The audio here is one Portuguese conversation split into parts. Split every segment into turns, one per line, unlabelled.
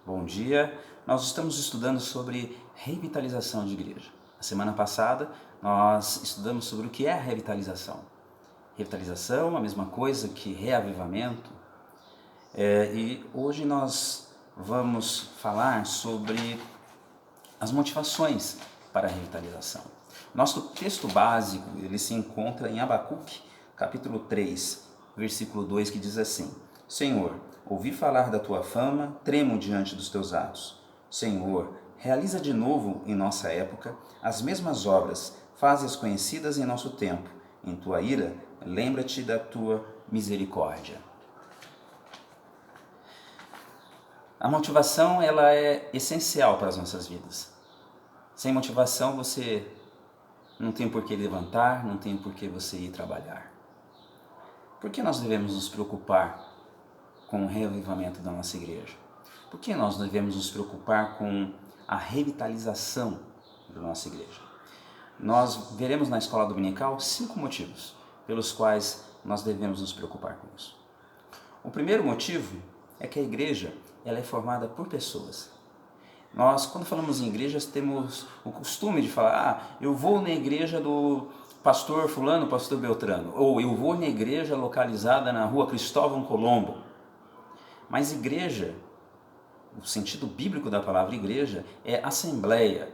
Bom dia. Nós estamos estudando sobre revitalização de igreja. Na semana passada nós estudamos sobre o que é a revitalização. Revitalização, a mesma coisa que reavivamento. E hoje nós vamos falar sobre as motivações para a revitalização. Nosso texto básico ele se encontra em Abacuque, capítulo 3, versículo 2, que diz assim: Senhor, ouvi falar da tua fama, tremo diante dos teus atos. Senhor, realiza de novo em nossa época as mesmas obras, faze-as conhecidas em nosso tempo. Em tua ira, lembra-te da tua misericórdia. A motivação ela é essencial para as nossas vidas. Sem motivação você não tem por que levantar, não tem por que você ir trabalhar. Por que nós devemos nos preocupar com o reavivamento da nossa igreja? Por que nós devemos nos preocupar com a revitalização da nossa igreja? Nós veremos na escola dominical 5 motivos pelos quais nós devemos nos preocupar com isso. O primeiro motivo é que a igreja ela é formada por pessoas. Nós, quando falamos em igrejas, temos o costume de falar: eu vou na igreja do pastor fulano, pastor Beltrano, ou eu vou na igreja localizada na rua Cristóvão Colombo. Mas igreja, o sentido bíblico da palavra igreja é assembleia,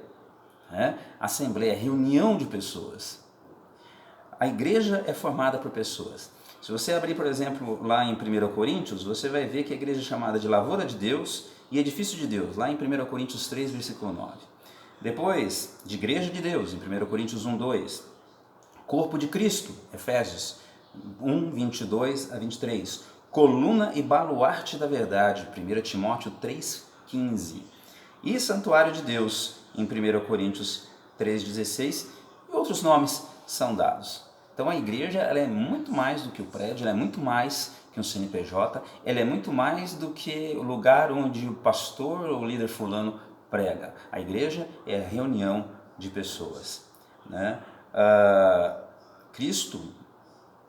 Assembleia, reunião de pessoas. A igreja é formada por pessoas. Se você abrir, por exemplo, lá em 1 Coríntios, você vai ver que a igreja é chamada de lavoura de Deus e edifício de Deus, lá em 1 Coríntios 3, versículo 9. Depois, de igreja de Deus, em 1 Coríntios 1, 2. Corpo de Cristo, Efésios 1, 22 a 23. Coluna e baluarte da verdade, 1 Timóteo 3, 15. E santuário de Deus, em 1 Coríntios 3, 16. E outros nomes são dados. Então a igreja ela é muito mais do que o prédio, ela é muito mais que um CNPJ, ela é muito mais do que o lugar onde o pastor ou o líder fulano prega. A igreja é a reunião de pessoas. Cristo,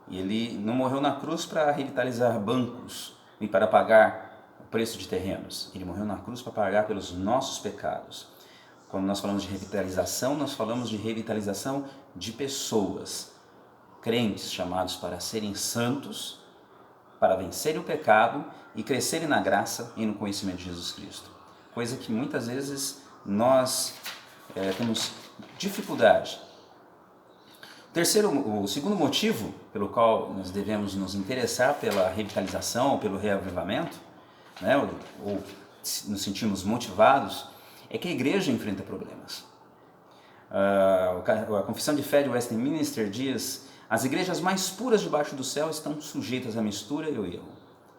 ele não morreu na cruz para revitalizar bancos e para pagar o preço de terrenos. Ele morreu na cruz para pagar pelos nossos pecados. Quando nós falamos de revitalização, nós falamos de revitalização de pessoas, crentes chamados para serem santos, para vencerem o pecado e crescerem na graça e no conhecimento de Jesus Cristo. Coisa que muitas vezes nós temos dificuldade. O segundo motivo pelo qual nós devemos nos interessar pela revitalização, pelo reavivamento, ou nos sentimos motivados, é que a igreja enfrenta problemas. A Confissão de Fé de Westminster diz: as igrejas mais puras debaixo do céu estão sujeitas à mistura e ao erro.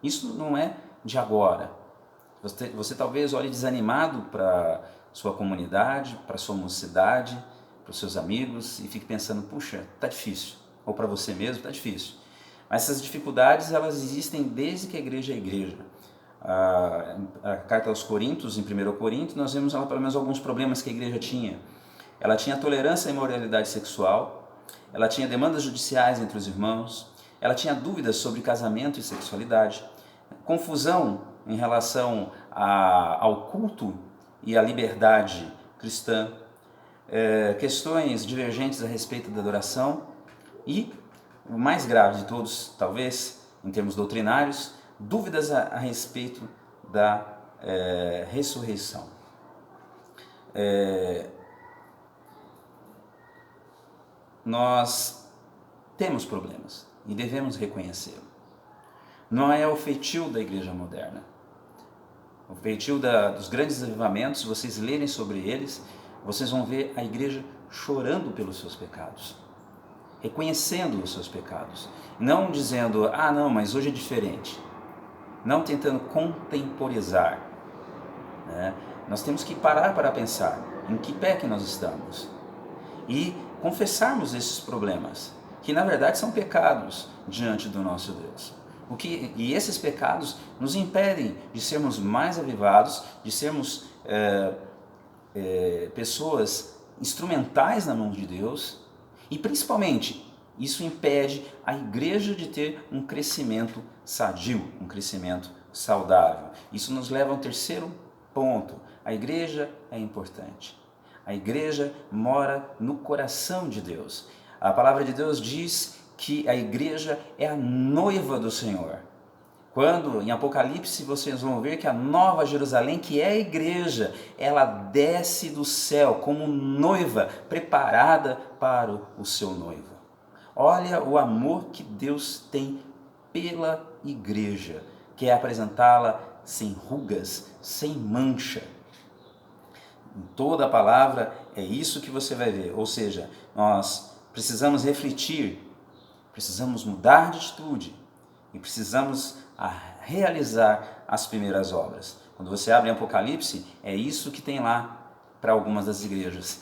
Isso não é de agora. Você talvez olhe desanimado para sua comunidade, para sua mocidade, para os seus amigos e fique pensando: puxa, está difícil. Ou para você mesmo, está difícil. Mas essas dificuldades elas existem desde que a igreja é igreja. A carta aos Coríntios, em 1 Coríntios, nós vemos lá pelo menos alguns problemas que a igreja tinha. Ela tinha tolerância à imoralidade sexual, ela tinha demandas judiciais entre os irmãos, ela tinha dúvidas sobre casamento e sexualidade, confusão em relação ao culto e à liberdade cristã, questões divergentes a respeito da adoração e, o mais grave de todos, talvez, em termos doutrinários, dúvidas a respeito da ressurreição. Nós temos problemas e devemos reconhecê-lo. Não é o feitio da igreja moderna. O feitio dos grandes avivamentos, se vocês lerem sobre eles, vocês vão ver a igreja chorando pelos seus pecados, reconhecendo os seus pecados, não dizendo: não, mas hoje é diferente, não tentando contemporizar. Nós temos que parar para pensar em que pé que nós estamos e confessarmos esses problemas, que na verdade são pecados diante do nosso Deus. E esses pecados nos impedem de sermos mais avivados, de sermos pessoas instrumentais na mão de Deus, e principalmente isso impede a igreja de ter um crescimento sadio, um crescimento saudável. Isso nos leva ao terceiro ponto. A igreja é importante. A igreja mora no coração de Deus. A palavra de Deus diz que a igreja é a noiva do Senhor. Quando em Apocalipse vocês vão ver que a Nova Jerusalém, que é a igreja, ela desce do céu como noiva preparada para o seu noivo. Olha o amor que Deus tem pela igreja, que é apresentá-la sem rugas, sem mancha. Em toda a palavra é isso que você vai ver, ou seja, nós precisamos refletir, precisamos mudar de atitude e precisamos realizar as primeiras obras. Quando você abre Apocalipse, é isso que tem lá para algumas das igrejas,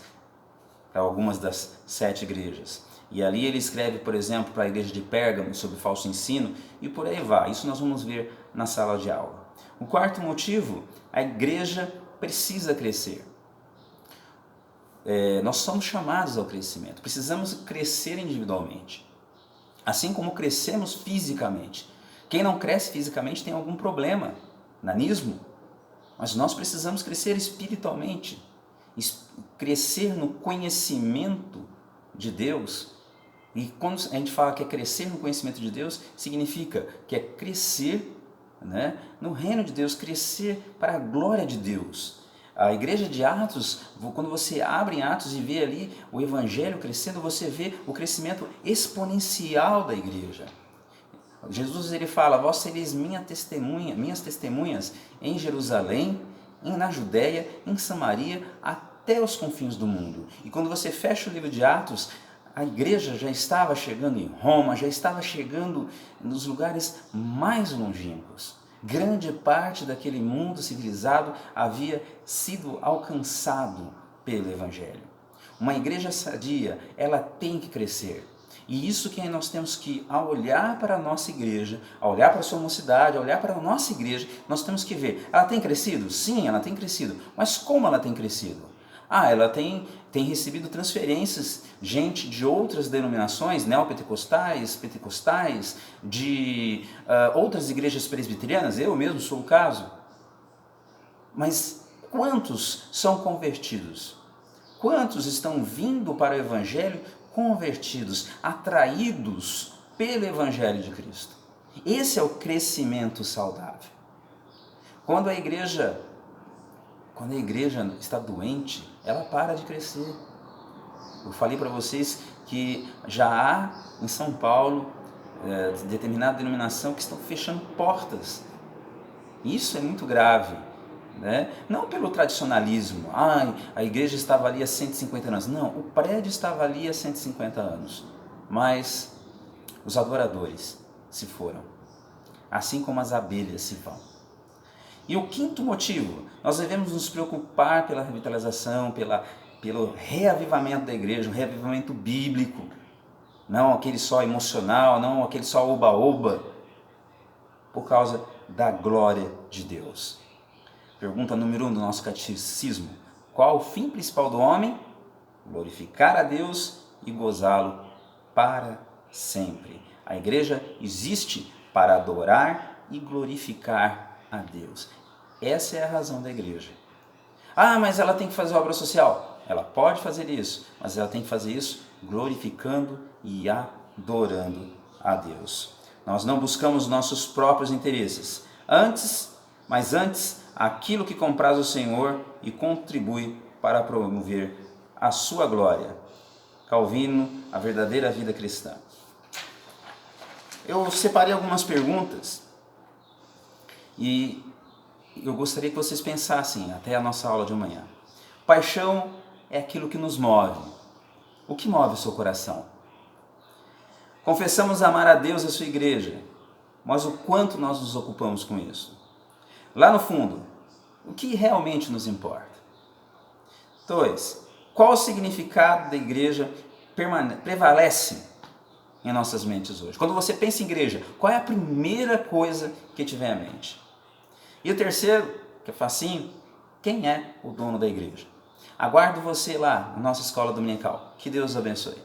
para algumas das 7 igrejas. E ali ele escreve, por exemplo, para a igreja de Pérgamo sobre falso ensino e por aí vai. Isso nós vamos ver na sala de aula. O quarto motivo, a igreja precisa crescer. Nós somos chamados ao crescimento, precisamos crescer individualmente, assim como crescemos fisicamente. Quem não cresce fisicamente tem algum problema, nanismo, mas nós precisamos crescer espiritualmente, crescer no conhecimento de Deus. E quando a gente fala que é crescer no conhecimento de Deus, significa que é crescer, né, no reino de Deus, crescer para a glória de Deus. A igreja de Atos, quando você abre em Atos e vê ali o evangelho crescendo, você vê o crescimento exponencial da igreja. Jesus ele fala, vós sereis minhas testemunhas em Jerusalém, na Judéia, em Samaria, até os confins do mundo. E quando você fecha o livro de Atos, a igreja já estava chegando em Roma, já estava chegando nos lugares mais longínquos. Grande parte daquele mundo civilizado havia sido alcançado pelo Evangelho. Uma igreja sadia, ela tem que crescer. E isso que nós temos que, ao olhar para a nossa igreja, ao olhar para a sua mocidade, ao olhar para a nossa igreja, nós temos que ver, ela tem crescido? Sim, ela tem crescido. Mas como ela tem crescido? Ela tem recebido transferências, gente de outras denominações, neopentecostais, pentecostais, de outras igrejas presbiterianas, eu mesmo sou o caso. Mas quantos são convertidos? Quantos estão vindo para o Evangelho convertidos, atraídos pelo Evangelho de Cristo? Esse é o crescimento saudável. Quando a igreja está doente, ela para de crescer. Eu falei para vocês que já há em São Paulo determinada denominação que estão fechando portas. Isso é muito grave, né? Não pelo tradicionalismo, a igreja estava ali há 150 anos. Não, o prédio estava ali há 150 anos, mas os adoradores se foram, assim como as abelhas se vão. E o quinto motivo, nós devemos nos preocupar pela revitalização, pelo reavivamento da igreja, um reavivamento bíblico, não aquele só emocional, não aquele só oba-oba, por causa da glória de Deus. Pergunta número 1 do nosso catecismo: qual o fim principal do homem? Glorificar a Deus e gozá-lo para sempre. A igreja existe para adorar e glorificar a Deus. Essa é a razão da igreja. Mas ela tem que fazer obra social. Ela pode fazer isso, mas ela tem que fazer isso glorificando e adorando a Deus. Nós não buscamos nossos próprios interesses. Antes aquilo que compraz o Senhor e contribui para promover a sua glória. Calvino, a verdadeira vida cristã. Eu separei algumas perguntas e eu gostaria que vocês pensassem até a nossa aula de amanhã. Paixão é aquilo que nos move. O que move o seu coração? Confessamos amar a Deus e a sua igreja, mas o quanto nós nos ocupamos com isso? Lá no fundo, o que realmente nos importa? 2. Qual o significado da igreja prevalece em nossas mentes hoje? Quando você pensa em igreja, qual é a primeira coisa que te vem à mente? E o terceiro, que é facinho, quem é o dono da igreja? Aguardo você lá na nossa escola dominical. Que Deus os abençoe.